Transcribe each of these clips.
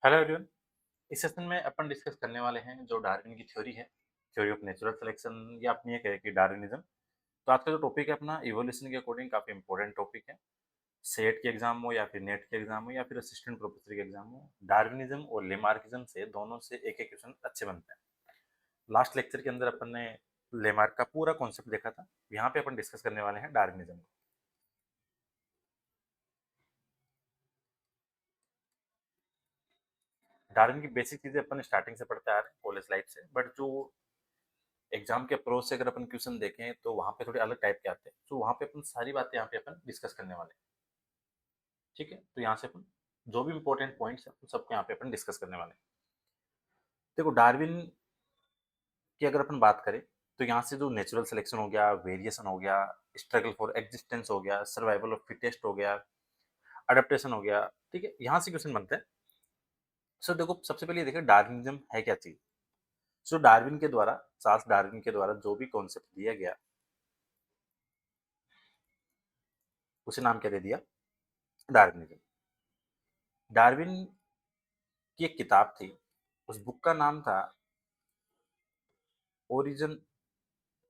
Hello everyone. इस session में अपन discuss करने वाले हैं जो डार्विन की थ्योरी है, थ्योरी ऑफ नेचुरल सिलेक्शन, या अपनी एक है कि डार्विनिज्म। तो आज का जो टॉपिक है अपना इवोल्यूशन के अकॉर्डिंग काफी इंपॉर्टेंट टॉपिक है। सेट के एग्जाम हो या फिर नेट के एग्जाम हो या फिर असिस्टेंट प्रोफेसर के एग्जाम हो, डार्विनिज्म और लेमार्किज्म से दोनों से एक एक क्वेश्चन अच्छे बनते हैं। लास्ट लेक्चर के अंदर अपन ने लेमार्क का पूरा कॉन्सेप्ट देखा था। यहाँ पे अपन डिस्कस करने वाले हैं डार्विनिज्म को। डार्विन की बेसिक चीजें अपन स्टार्टिंग से पढ़ते आ रहे हैं कॉलेज लाइफ से, बट जो एग्जाम के अप्रोच से अगर अपन क्वेश्चन देखें तो वहाँ पे थोड़े अलग टाइप के आते हैं। तो वहाँ पे अपन सारी बातें यहाँ पे अपन डिस्कस करने वाले हैं। ठीक है, तो यहाँ से अपन जो भी इंपॉर्टेंट पॉइंट्स हैं उन सबको यहाँ पे अपन डिस्कस करने वाले हैं। देखो, डार्विन की अगर अपन बात करें तो यहाँ से जो नेचुरल सिलेक्शन हो गया, वेरिएशन हो गया, स्ट्रगल फॉर एग्जिस्टेंस हो गया, सर्वाइवल ऑफ फिटेस्ट हो गया, अडेप्टेशन हो गया, ठीक है, यहाँ से क्वेश्चन बनते हैं। सो देखो, सबसे पहले ये देखिए डार्विनिज्म है क्या चीज। सो डार्विन के द्वारा, चार्ल्स डार्विन के द्वारा जो भी कॉन्सेप्ट दिया गया उसे नाम क्या दे दिया, डार्विनिज्म। डार्विन की एक किताब थी, उस बुक का नाम था ओरिजिन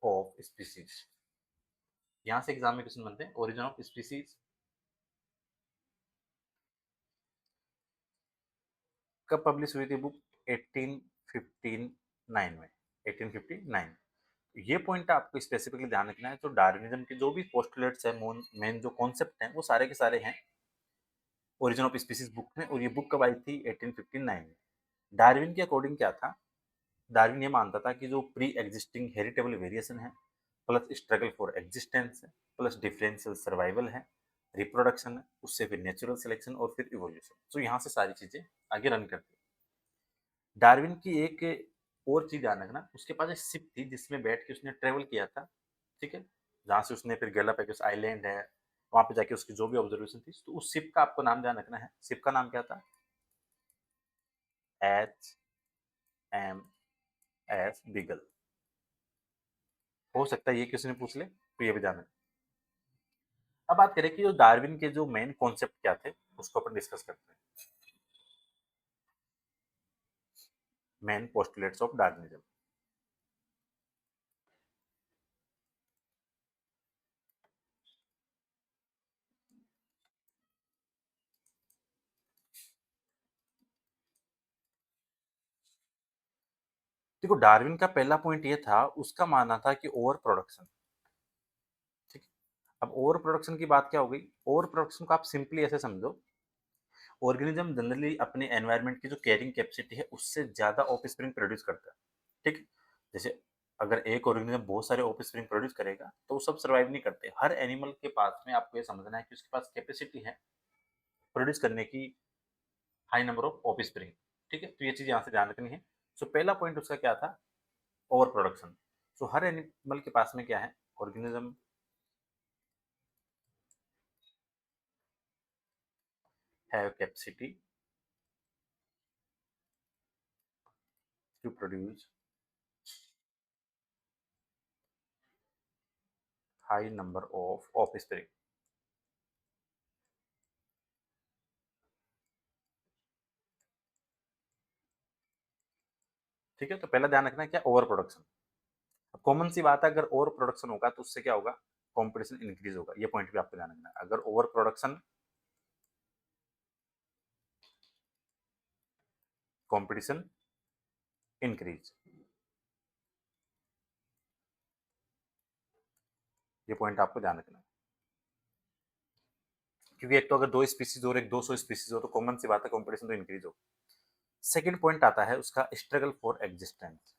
ऑफ स्पीसीज। यहाँ से एग्जाम में क्वेश्चन बनते हैं, ओरिजिन ऑफ स्पीसीज कब पब्लिश हुई थी बुक? 1859 में, 1859। ये पॉइंट आपको स्पेसिफिकली ध्यान रखना है। तो डार्विनिज्म के जो भी पोस्टुलेट्स हैं, मेन जो कॉन्सेप्ट हैं, वो सारे के सारे हैं ओरिजिन ऑफ स्पीसीज बुक में। और ये बुक कब आई थी? 1859 में। डार्विन के अकॉर्डिंग क्या था? डार्विन ये मानता था कि जो प्री एग्जिस्टिंग हेरिटेबल वेरिएशन है, प्लस स्ट्रगल फॉर एग्जिस्टेंस है, प्लस डिफरेंशियल सर्वाइवल है, रिप्रोडक्शन है, उससे फिर नेचुरल सिलेक्शन और फिर इवोल्यूशन। तो यहाँ से सारी चीजें आगे रन करती है। डार्विन की एक और चीज ध्यान रखना, उसके पास एक शिप थी जिसमें बैठ के उसने ट्रेवल किया था। ठीक है, जहाँ से उसने फिर गैलापागोस आइलैंड है, वहां पे जाके उसकी जो भी ऑब्जर्वेशन थी, तो उस शिप का आपको नाम ध्यान रखना है। शिप का नाम क्या था? HMS बिगल। हो सकता है ये किसी ने पूछ ले, तो ये भी जाना है। अब बात करें कि जो डार्विन के जो मेन कॉन्सेप्ट क्या थे, उसको अपन डिस्कस करते हैं। Main postulates of Darwinism. देखो, डार्विन का पहला पॉइंट ये था, उसका मानना था कि ओवर प्रोडक्शन। ठीक है, अब ओवर प्रोडक्शन की बात क्या हो गई? ओवर प्रोडक्शन को आप सिंपली ऐसे समझो, ऑर्गेनिज्म जनरली अपने एनवायरनमेंट की जो कैरिंग कैपेसिटी है उससे ज्यादा ऑफस्प्रिंग प्रोड्यूस करता है। ठीक है, जैसे अगर एक ऑर्गेनिज्म बहुत सारे ऑफस्प्रिंग प्रोड्यूस करेगा तो वो सब सर्वाइव नहीं करते। हर एनिमल के पास में आपको ये समझना है कि उसके पास कैपेसिटी है प्रोड्यूस करने की हाई नंबर ऑफ ऑफस्प्रिंग। ठीक है, तो ये चीज यहाँ से ध्यान रखनी है। सो पहला पॉइंट उसका क्या था? Over production. सो हर एनिमल के पास में क्या है? Organism have capacity to produce high number of offspring. ठीक है, तो पहला ध्यान रखना है क्या? Over production. कॉमन सी बात है, अगर ओवर प्रोडक्शन होगा तो उससे क्या होगा? कंपटीशन इंक्रीज होगा। ये पॉइंट भी आपको ध्यान रखना है। अगर ओवर प्रोडक्शन, कंपटीशन इंक्रीज, ये पॉइंट आपको ध्यान रखना है। क्योंकि एक तो अगर दो स्पीसीज और एक 200 स्पीसीज हो तो कॉमन सी बात है कंपटीशन तो इंक्रीज हो। सेकंड पॉइंट आता है उसका, स्ट्रगल फॉर एग्जिस्टेंस।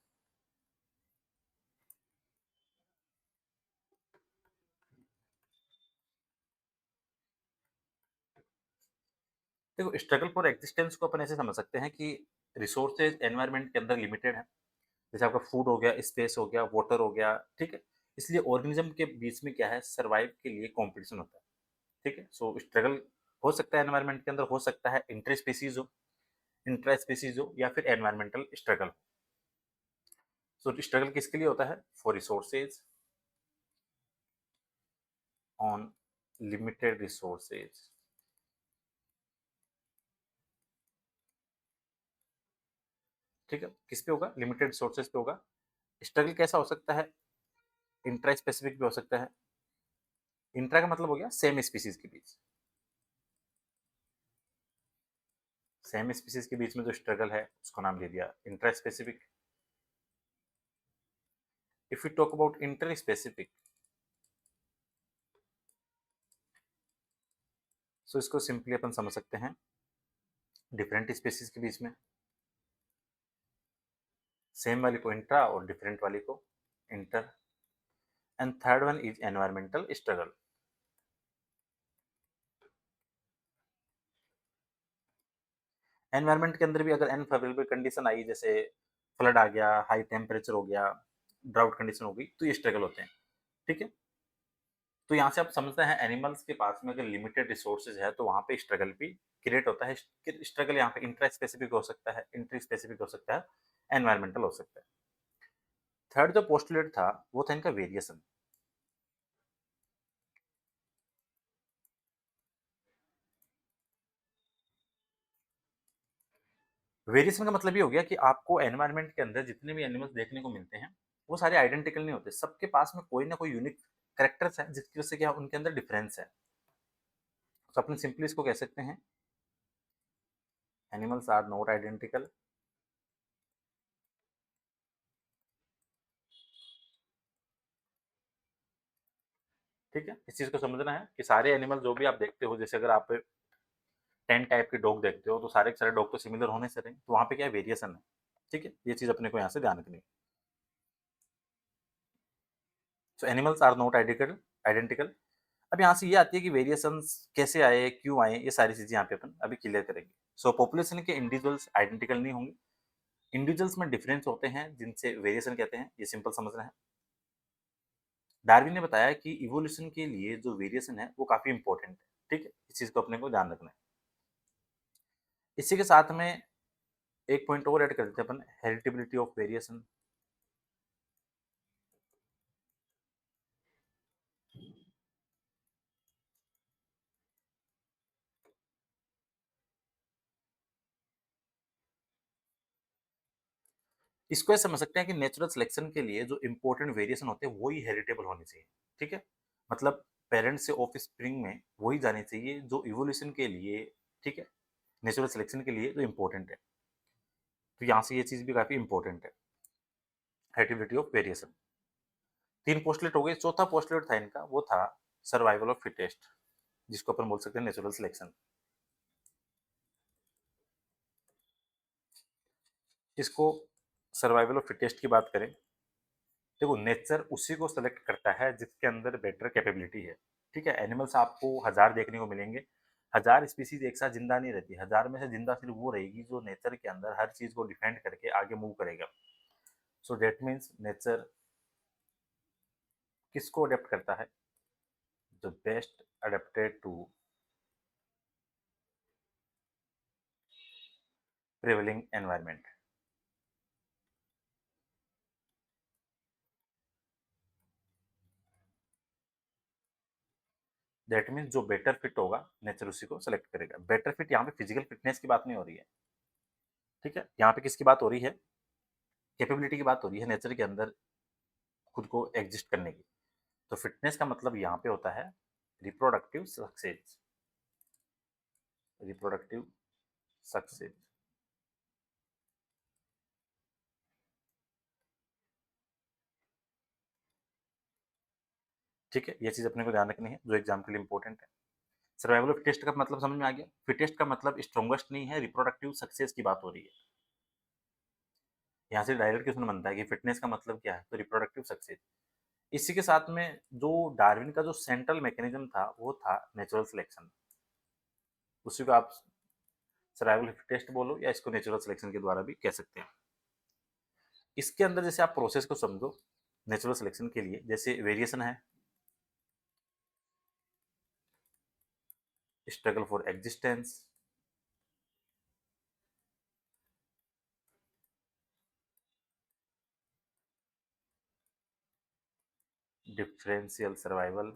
देखो, स्ट्रगल फॉर एग्जिस्टेंस को अपन ऐसे समझ सकते हैं कि रिसोर्सेज एनवायरनमेंट के अंदर लिमिटेड है। जैसे आपका फूड हो गया, स्पेस हो गया, वाटर हो गया। ठीक है, इसलिए ऑर्गेनिज्म के बीच में क्या है? सर्वाइव के लिए कंपटीशन होता है। ठीक है, सो स्ट्रगल हो सकता है एनवायरनमेंट के अंदर, हो सकता है इंटर स्पीसीज हो, इंट्रा स्पीसीज हो, या फिर एनवायरमेंटल स्ट्रगल। सो स्ट्रगल किसके लिए होता है? For resources on limited resources. ठीक है, किस पे होगा? लिमिटेड रिसोर्सेज पे होगा। स्ट्रगल कैसा हो सकता है? इंट्रा स्पेसिफिक भी हो सकता है। इंट्रा का मतलब हो गया सेम स्पीसीज के बीच, सेम स्पीसीज के बीच में जो स्ट्रगल है उसको नाम दे दिया intra specific. If you talk about inter specific, so इसको सिंपली अपन समझ सकते हैं डिफरेंट स्पीसीज के बीच में, सेम वाली को इंट्रा और डिफरेंट वाली को inter. And third one is environmental struggle. Environment के अंदर भी अगर अनफेवरेबल कंडीशन आई, जैसे फ्लड आ गया, हाई टेम्परेचर हो गया, ड्राउट कंडीशन हो गई, तो ये स्ट्रगल होते हैं। ठीक है, तो यहाँ से आप समझते हैं एनिमल्स के पास में अगर लिमिटेड रिसोर्सेज है तो वहाँ पे स्ट्रगल भी क्रिएट होता है। स्ट्रगल यहाँ पे इंट्रा स्पेसिफिक हो सकता है, इंटर स्पेसिफिक हो सकता है, एनवायरमेंटल हो सकता है। थर्ड जो पोस्टुलेट था वो था इनका वेरिएशन। वेरिएशन का मतलब ये हो गया कि आपको एनवायरनमेंट के अंदर जितने भी एनिमल्स देखने को मिलते हैं वो सारे आइडेंटिकल नहीं होते, सबके पास में कोई ना कोई यूनिक करेक्टर्स है जिसकी वजह से क्या उनके अंदर डिफरेंस है। तो अपन सिंपली इसको कह सकते हैं एनिमल्स आर नॉट आइडेंटिकल, ठीक है। इस चीज को समझना है कि सारे एनिमल जो भी आप देखते हो, जैसे अगर आप 10 टाइप के डॉग देखते हो तो सारे के सारे डॉग तो सिमिलर होने से रहे, तो वहाँ पे क्या है, वेरिएशन है। ठीक है, ये चीज अपने को यहाँ से ध्यान रखनी है। So animals are not identical identical. अब यहाँ से ये आती है कि वेरिएशंस कैसे आए, क्यों आए, ये सारी चीजें यहाँ पे अपन अभी क्लियर करेंगे। सो पॉपुलेशन के इंडिविजुअल्स आइडेंटिकल नहीं होंगे, इंडिविजुअल्स में डिफरेंस होते हैं जिनसे वेरिएशन कहते हैं, ये सिंपल समझना है। डार्विन ने बताया कि इवोल्यूशन के लिए जो वेरिएशन है वो काफी इंपॉर्टेंट है। ठीक है, इस चीज को अपने को ध्यान रखना है। इसी के साथ में एक पॉइंट और ऐड कर देते हैं अपन, हेरिटेबिलिटी ऑफ वेरिएशन। इसको ऐसे समझ सकते हैं कि नेचुरल सिलेक्शन के लिए जो इंपॉर्टेंट वेरिएशन होते हैं वही हेरिटेबल होने चाहिए। ठीक है, मतलब पेरेंट्स से ऑफ स्प्रिंग में वही जाने चाहिए जो इवोल्यूशन के लिए, ठीक है, नेचुरल सिलेक्शन के लिए जो इंपॉर्टेंट है। तो यहाँ से ये चीज भी काफी इंपॉर्टेंट है, हेरिटेबिलिटी ऑफ वेरिएशन। तीन पोस्टलेट हो गए, चौथा पोस्टलेट था इनका वो था सर्वाइवल ऑफ फिटेस्ट, जिसको अपन बोल सकते हैं नेचुरल सिलेक्शन। इसको सर्वाइवल ऑफ फिटेस्ट की बात करें, देखो नेचर उसी को सेलेक्ट करता है जिसके अंदर बेटर कैपेबिलिटी है। ठीक है, एनिमल्स आपको 1000 देखने को मिलेंगे, 1000 स्पीसीज एक साथ जिंदा नहीं रहती, 1000 में से जिंदा सिर्फ वो रहेगी जो नेचर के अंदर हर चीज को डिफेंड करके आगे मूव करेगा। सो डेट मीन्स नेचर किसको अडेप्ट करता है, जो best adapted to prevailing environment. That means जो बेटर फिट होगा नेचर उसी को सेलेक्ट करेगा। बेटर फिट यहाँ पे फिजिकल फिटनेस की बात नहीं हो रही है, ठीक है, यहाँ पे किसकी बात हो रही है, कैपेबिलिटी की बात हो रही है नेचर के अंदर खुद को एग्जिस्ट करने की। तो फिटनेस का मतलब यहाँ पे होता है रिप्रोडक्टिव सक्सेस, रिप्रोडक्टिव सक्सेस। ठीक है, ये चीज अपने को ध्यान रखनी है जो एग्जाम के लिए इंपॉर्टेंट है। सर्वाइवल ऑफ फिटेस्ट का मतलब समझ में आ गया। फिटेस्ट का मतलब स्ट्रॉन्गेस्ट नहीं है, रिप्रोडक्टिव सक्सेस की बात हो रही है। यहाँ से डायरेक्ट क्वेश्चन बनता है कि फिटनेस का मतलब क्या है, तो रिप्रोडक्टिव सक्सेस। इसी के साथ में जो डार्विन का जो सेंट्रल मैकेनिज्म था वो था नेचुरल सिलेक्शन, उसी को आप सर्वाइवल टेस्ट बोलो या इसको नेचुरल सिलेक्शन के द्वारा भी कह सकते हैं। इसके अंदर जैसे आप प्रोसेस को समझो नेचुरल सिलेक्शन के लिए, जैसे वेरिएशन है, struggle for existence, differential survival,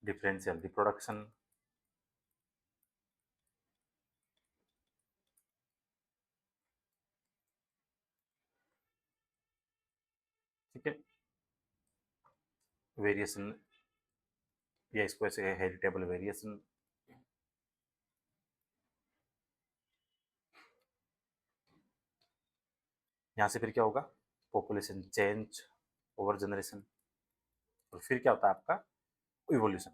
differential reproduction, variation, या इसको ऐसे हेरिटेबल वेरिएशन। यहाँ से फिर क्या होगा, पॉपुलेशन चेंज ओवर जनरेशन, और फिर क्या होता है आपका इवोल्यूशन।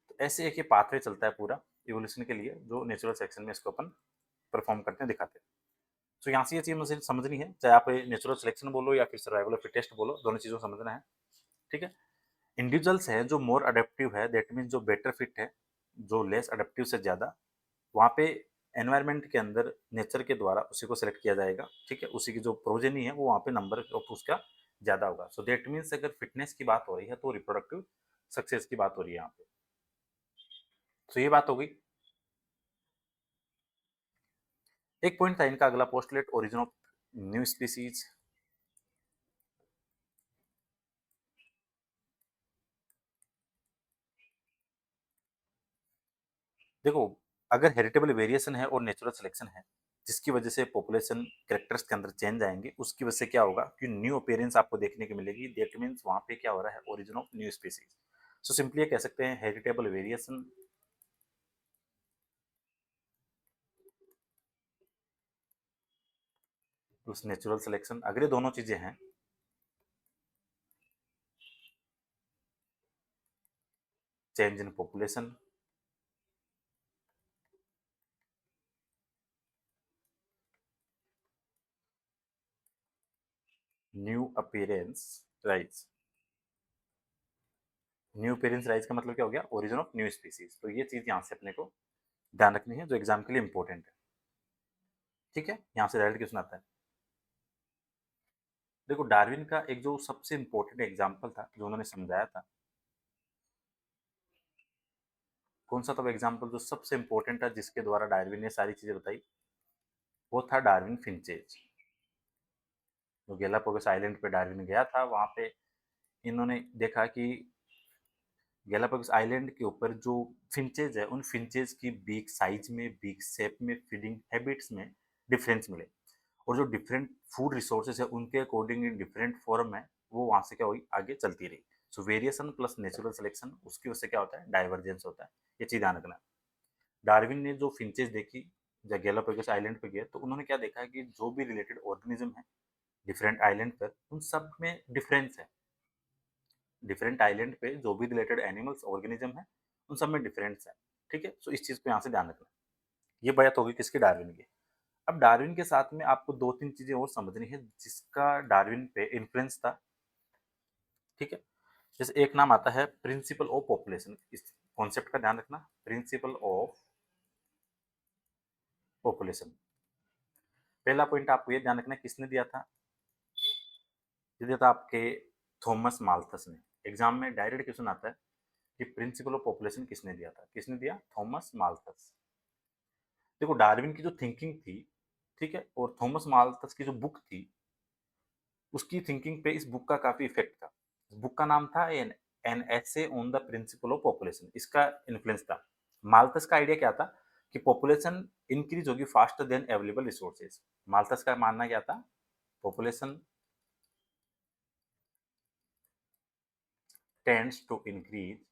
तो ऐसे एक ये पाथवे चलता है पूरा इवोल्यूशन के लिए, जो नेचुरल सेक्शन में इसको अपन परफॉर्म करते हैं, दिखाते हैं। तो यहाँ से ये चीज़ मुझे समझनी है, चाहे आप नेचुरल सिलेक्शन बोलो या फिर सर्वाइवल ऑफ फिटेस्ट बोलो, दोनों चीज़ों को समझना है। ठीक है। इंडिविजुअल्स है जो मोर अडेप्टिव है, दैट मीन जो बेटर फिट है, जो लेस अडेप्टिव से ज़्यादा, वहाँ पे एनवायरनमेंट के अंदर नेचर के द्वारा उसी को सिलेक्ट किया जाएगा। ठीक है, उसी की जो प्रोजेनी है वो वहाँ पे नंबर ऑफ उसका ज़्यादा होगा। सो दैट मीन्स अगर फिटनेस की बात हो रही है तो रिप्रोडक्टिव सक्सेस की बात हो रही है यहाँ पे। तो ये बात हो गई। एक पॉइंट था इनका अगला, postulate origin of new species. देखो, अगर हेरिटेबल वेरिएशन है और नेचुरल सिलेक्शन है, जिसकी वजह से पॉपुलेशन कैरेक्टर्स के अंदर चेंज आएंगे, उसकी वजह से क्या होगा कि न्यू अपीयरेंस आपको देखने को मिलेगी। दैट मीन्स वहां पे क्या हो रहा है, origin of new species. So simply कह सकते हैं heritable variation plus natural selection, अगर ये दोनों चीजें हैं, change in population, new appearance rise. New appearance rise का मतलब क्या हो गया, ओरिजिन ऑफ न्यू स्पीसीज। तो ये चीज यहाँ से अपने को ध्यान रखनी है, जो एग्जाम के लिए इंपॉर्टेंट है। ठीक है, यहाँ से डायरेक्ट क्वेश्चन आता है। देखो, डार्विन का एक जो सबसे इंपॉर्टेंट एग्जाम्पल था जो उन्होंने समझाया था, कौन सा था वो एग्जाम्पल जो सबसे इंपॉर्टेंट था, जिसके द्वारा डार्विन ने सारी चीजें बताई, वो था डार्विन फिंचेज। जो गैलापागोस आइलैंड पे डार्विन गया था, वहां पे इन्होंने देखा कि गैलापागोस आइलैंड के ऊपर जो फिंचेज है, उन फिंचेज की बीक साइज में, बीक शेप में, फीडिंग हैबिट्स में डिफरेंस मिले, और जो डिफरेंट फूड रिसोर्सेज है उनके अकॉर्डिंग डिफरेंट फॉर्म है, वो वहां से क्या हुई, आगे चलती रही। सो वेरिएशन प्लस नेचुरल सिलेक्शन, उसकी वजह से क्या होता है, डाइवर्जेंस होता है। ये चीज ध्यान रखना। डार्विन ने जो फिंचेस देखी जब गैलापागोस आइलैंड पे गए, तो उन्होंने क्या देखा कि जो भी रिलेटेड ऑर्गेनिज्म है डिफरेंट आइलैंड पर, उन सब में डिफरेंस है। डिफरेंट आइलैंड पे जो भी रिलेटेड एनिमल्स ऑर्गेनिज्म है, उन सब में डिफरेंस है। ठीक है, सो इस चीज को यहाँ से ध्यान रखना। ये बात होगी किसकी, डार्विन की। अब डार्विन के साथ में आपको दो तीन चीजें और समझनी है जिसका डार्विन पे इन्फ्लुएंस था। ठीक है, जैसे एक नाम आता है प्रिंसिपल ऑफ पॉपुलेशन, इस कॉन्सेप्ट का ध्यान रखना, प्रिंसिपल ऑफ पॉपुलेशन। पहला पॉइंट आपको ये ध्यान रखना है, किसने दिया था, ये दिया था आपके थॉमस माल्थस ने। एग्जाम में डायरेक्ट क्वेश्चन आता है कि प्रिंसिपल ऑफ पॉपुलेशन किसने दिया था, किसने दिया, थॉमस माल्थस। देखो, डार्विन की जो थिंकिंग थी, ठीक है, और थॉमस माल्थस की जो बुक थी, उसकी थिंकिंग पे इस बुक का काफी इफेक्ट था। इस बुक का नाम था an essay on the principle of population, इसका इन्फ्लुएंस था। माल्थस का आइडिया क्या था कि पॉपुलेशन इंक्रीज होगी faster than available resources. Malthus का मानना क्या था, population tends to increase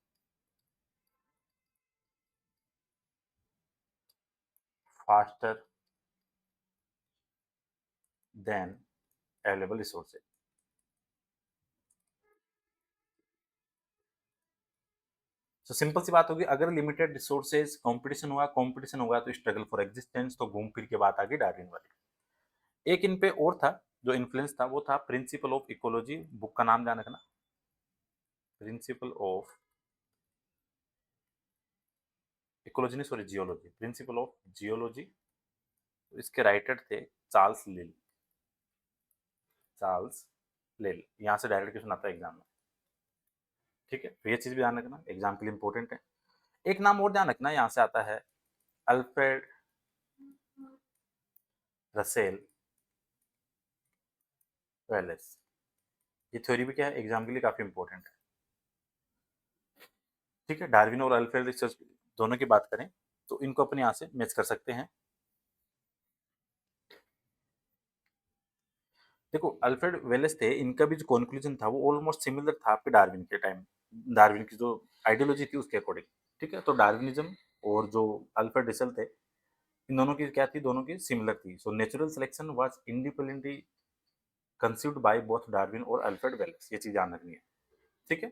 faster than available resources। तो सिंपल सी बात होगी, अगर लिमिटेड रिसोर्सेज, कंपटीशन होगा तो स्ट्रगल फॉर एग्जिस्टेंस, तो घूम फिर के बात आ गई डार्विन वाली। एक इन पे और था जो इन्फ्लुएंस था, वो था प्रिंसिपल ऑफ इकोलॉजी। बुक का नाम ध्यान रखना, प्रिंसिपल ऑफ इकोलॉजी नहीं, sorry, geology, principle of geology. इसके राइटर थे चार्ल्स लिल। चार्ल्स लिल, यहाँ से डायरेक्ट क्वेश्चन आता है एग्जाम में। ठीक है, तो ये चीज भी ध्यान रखना, एग्जाम के लिए इंपॉर्टेंट है। एक नाम और ध्यान रखना, यहाँ से आता है अल्फ्रेड रसेल वेलेस। ये थ्योरी भी क्या है, एग्जाम के लिए काफी इंपॉर्टेंट है। ठीक है, डार्विन और अल्फ्रेड रिसर्च दोनों की बात करें तो इनको अपने यहाँ से मैच कर सकते हैं। देखो अल्फ्रेड वेलेस थे, इनका भी जो कंक्लूजन था वो ऑलमोस्ट सिमिलर था आपके डार्विन के टाइम, डार्विन की जो आइडियोलॉजी थी उसके अकॉर्डिंग। ठीक है, तो डार्विनिज्म और जो अल्फ्रेड रसल थे, इन दोनों की क्या थी, दोनों की सिमिलर थी। So natural selection was independently conceived by both Darwin और अल्फ्रेड वेलेस, ये चीज ध्यान रखनी है। ठीक है,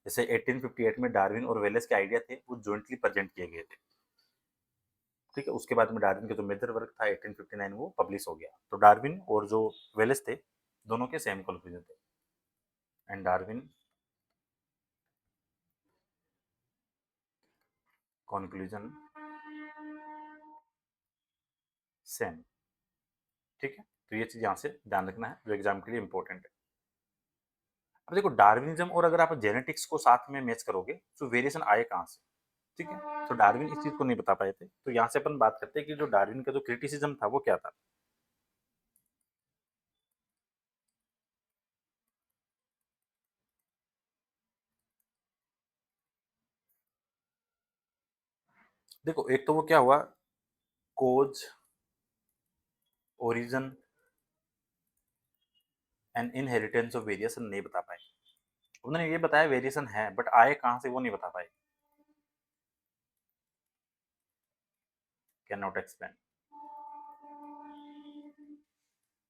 जैसे 1858 में डार्विन और वेलेस के आइडिया थे वो जॉइंटली प्रेजेंट किए गए थे। ठीक है, उसके बाद में डार्विन का जो मेजर वर्क था 1859 वो पब्लिश हो गया। तो डार्विन और जो वेलेस थे दोनों के सेम कंक्लूजन थे, एंड डार्विन कंक्लूजन सेम। ठीक है, तो ये चीज यहाँ से ध्यान रखना है जो एग्जाम के लिए इंपॉर्टेंट है। अब देखो डार्विनिज्म और अगर आप जेनेटिक्स को साथ में मैच करोगे तो वेरिएशन आए कहाँ से। ठीक है, तो डार्विन इस चीज को नहीं बता पाए थे, तो यहाँ से अपन बात करते हैं कि जो डार्विन का जो क्रिटिसिज्म था वो क्या था। देखो एक तो वो क्या हुआ, cause, origin and inheritance of variation नहीं बता पाए। उन्होंने ये बताया वेरिएशन है, बट आए कहाँ से वो नहीं बता पाए। कैन नॉट एक्सप्लेन,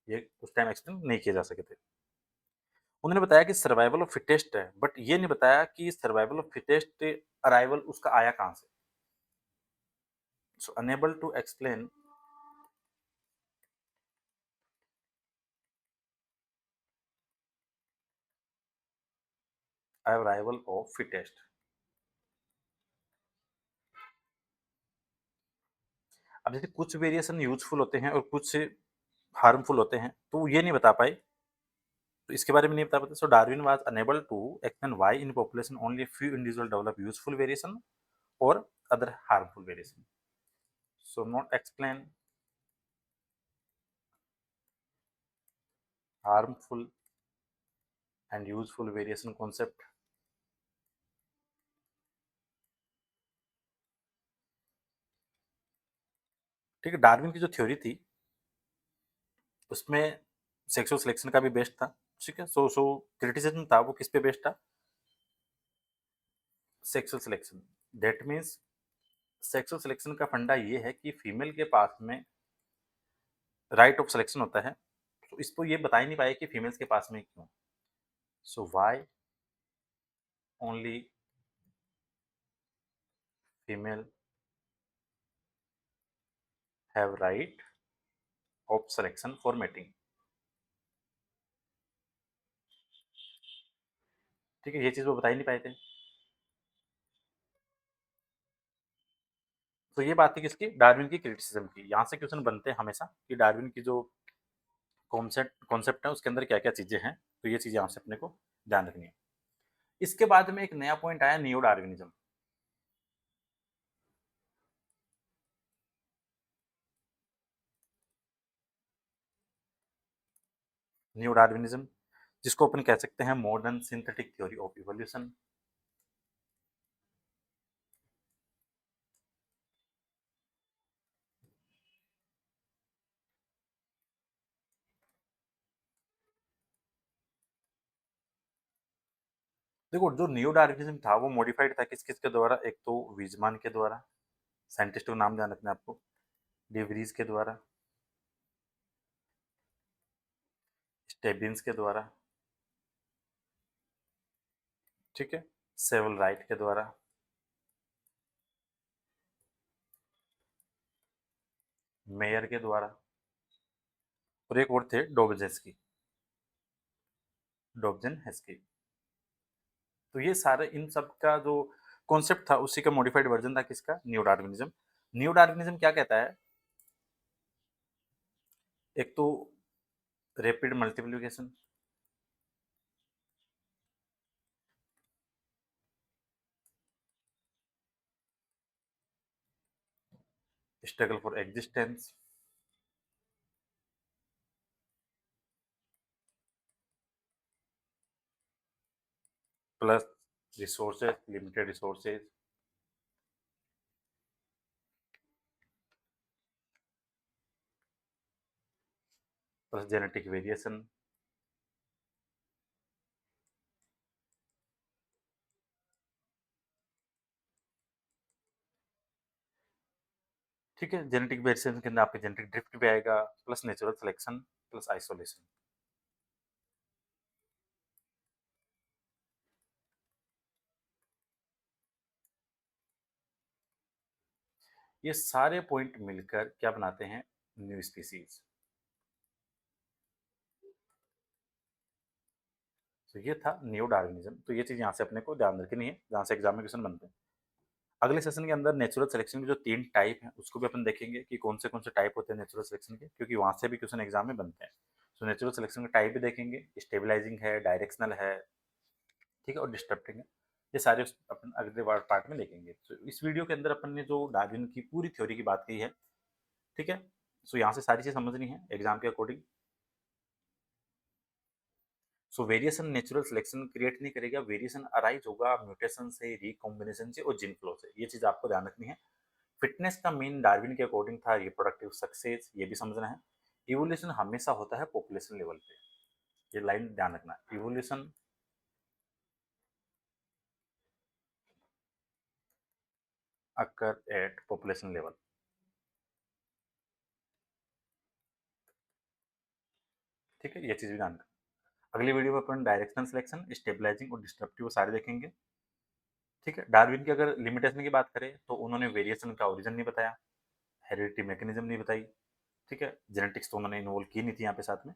ये उस टाइम एक्सप्लेन नहीं किए जा सके थे। उन्होंने बताया कि सर्वाइवल ऑफ फिटेस्ट है, बट ये नहीं बताया कि सर्वाइवल ऑफ फिटेस्ट अराइवल उसका आया कहाँ से। So unable to explain arrival of fittest. अब जैसे कुछ वेरिएशन यूजफुल होते हैं और कुछ हार्मफुल होते हैं, तो वो ये नहीं बता पाए, तो इसके बारे में नहीं बता पाते। So Darwin was unable to explain why in population only few individual develop useful variation और other harmful variation. So not explain harmful and useful variation concept. ठीक है, डार्विन की जो थ्योरी थी उसमें सेक्सुअल सिलेक्शन का भी बेस्ड था। ठीक है, सो क्रिटिसिज्म था वो किस पे बेस्ड था, sexual selection. That means sexual selection का फंडा ये है कि फीमेल के पास में राइट ऑफ सिलेक्शन होता है, तो इसको ये बता ही नहीं पाए कि फीमेल्स के पास में क्यों। So why only female have right of selection for mating. ठीक है, ये चीज वो बता ही नहीं पाए थे। तो ये बात थी किसकी, डार्विन की क्रिटिसिज्म की। यहाँ से क्वेश्चन बनते हैं हमेशा कि डार्विन की जो कॉन्सेप्ट कॉन्सेप्ट है उसके अंदर क्या क्या चीजें हैं, तो ये चीजें यहाँ से अपने को ध्यान रखनी है। इसके बाद में एक नया पॉइंट आया, नियो डार्विनिज्म। नियो डार्विनिज्म जिसको अपन कह सकते हैं modern synthetic theory of evolution. देखो जो नियो डार्विनिज्म था वो मॉडिफाइड था किस किस के द्वारा, एक तो वीजमान के द्वारा, साइंटिस्ट का नाम ध्यान रखना है आपको, डिवरीज के द्वारा, स्टेबिन्स के द्वारा, ठीक है, सेवल राइट के द्वारा, मेयर के द्वारा, और एक और थे डोबजेस्की, डॉब्जन हेस्की। तो ये सारे इन सब का जो कॉन्सेप्ट था उसी का मॉडिफाइड वर्जन था किसका, न्यू डार्विनिज्म। न्यू डार्विनिज्म क्या कहता है, एक तो rapid multiplication, struggle for existence, plus resources, limited resources, plus genetic variation. ठीक है, जेनेटिक वेरिएशन के अंदर आपके जेनेटिक ड्रिफ्ट भी आएगा, plus natural selection, plus isolation. ये सारे पॉइंट मिलकर क्या बनाते हैं, न्यू स्पीसीज। तो ये था न्यू डार्विनिज्म। तो ये चीज यहाँ से अपने को ध्यान रखनी है, जहाँ से एग्जाम में क्वेश्चन बनते हैं। अगले सेशन के अंदर नेचुरल सिलेक्शन के जो 3 टाइप हैं उसको भी अपन देखेंगे कि कौन से टाइप होते हैं नेचुरल सिलेक्शन के, क्योंकि वहां से भी क्वेश्चन एग्जाम में बनते हैं। तो नेचुरल सिलेक्शन के टाइप भी देखेंगे, स्टेबलाइजिंग है, डायरेक्शनल है, ठीक है, और डिस्टर्बिंग है। ये सारे अपन अगले पार्ट में देखेंगे। तो इस वीडियो के अंदर अपन ने जो डार्विन की पूरी थ्योरी की बात की है, ठीक है, सो यहाँ से सारी चीज समझनी है एग्जाम के अकॉर्डिंग। सो वेरिएशन नेचुरल सिलेक्शन क्रिएट नहीं करेगा, वेरिएशन अराइज होगा म्यूटेशन से, रिकॉम्बिनेशन से और जीन फ्लो से। ये चीज आपको ध्यान रखनी है। फिटनेस का मेन डार्विन के अकॉर्डिंग था रिप्रोडक्टिव सक्सेस, ये भी समझना है। इवोल्यूशन हमेशा होता है पॉपुलेशन लेवल पे, ये लाइन ध्यान रखना। Evolution occur at population level, ठीक है, ये चीज भी ध्यान रखना। अगली वीडियो में अपन डायरेक्शनल सिलेक्शन, स्टेबलाइजिंग और डिस्ट्रप्टिव सारे देखेंगे। ठीक है, डार्विन की अगर लिमिटेशन की बात करें तो उन्होंने वेरिएशन का ओरिजिन नहीं बताया, हेरिडिटी मैकेनिज्म नहीं बताई, ठीक है, जेनेटिक्स तो उन्होंने इन्वॉल्व की नहीं थी यहाँ पे साथ में।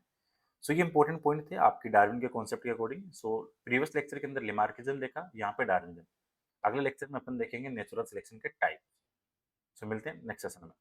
सो ये इंपॉर्टेंट पॉइंट थे आपकी डार्विन के कॉन्सेप्ट के अकॉर्डिंग। सो प्रीवियस लेक्चर के अंदर लिमार्किज्म देखा, यहाँ पे डार्विनिज्म। अगले लेक्चर में अपन देखेंगे नेचुरल सिलेक्शन के टाइप। सो मिलते हैं नेक्स्ट सेशन में।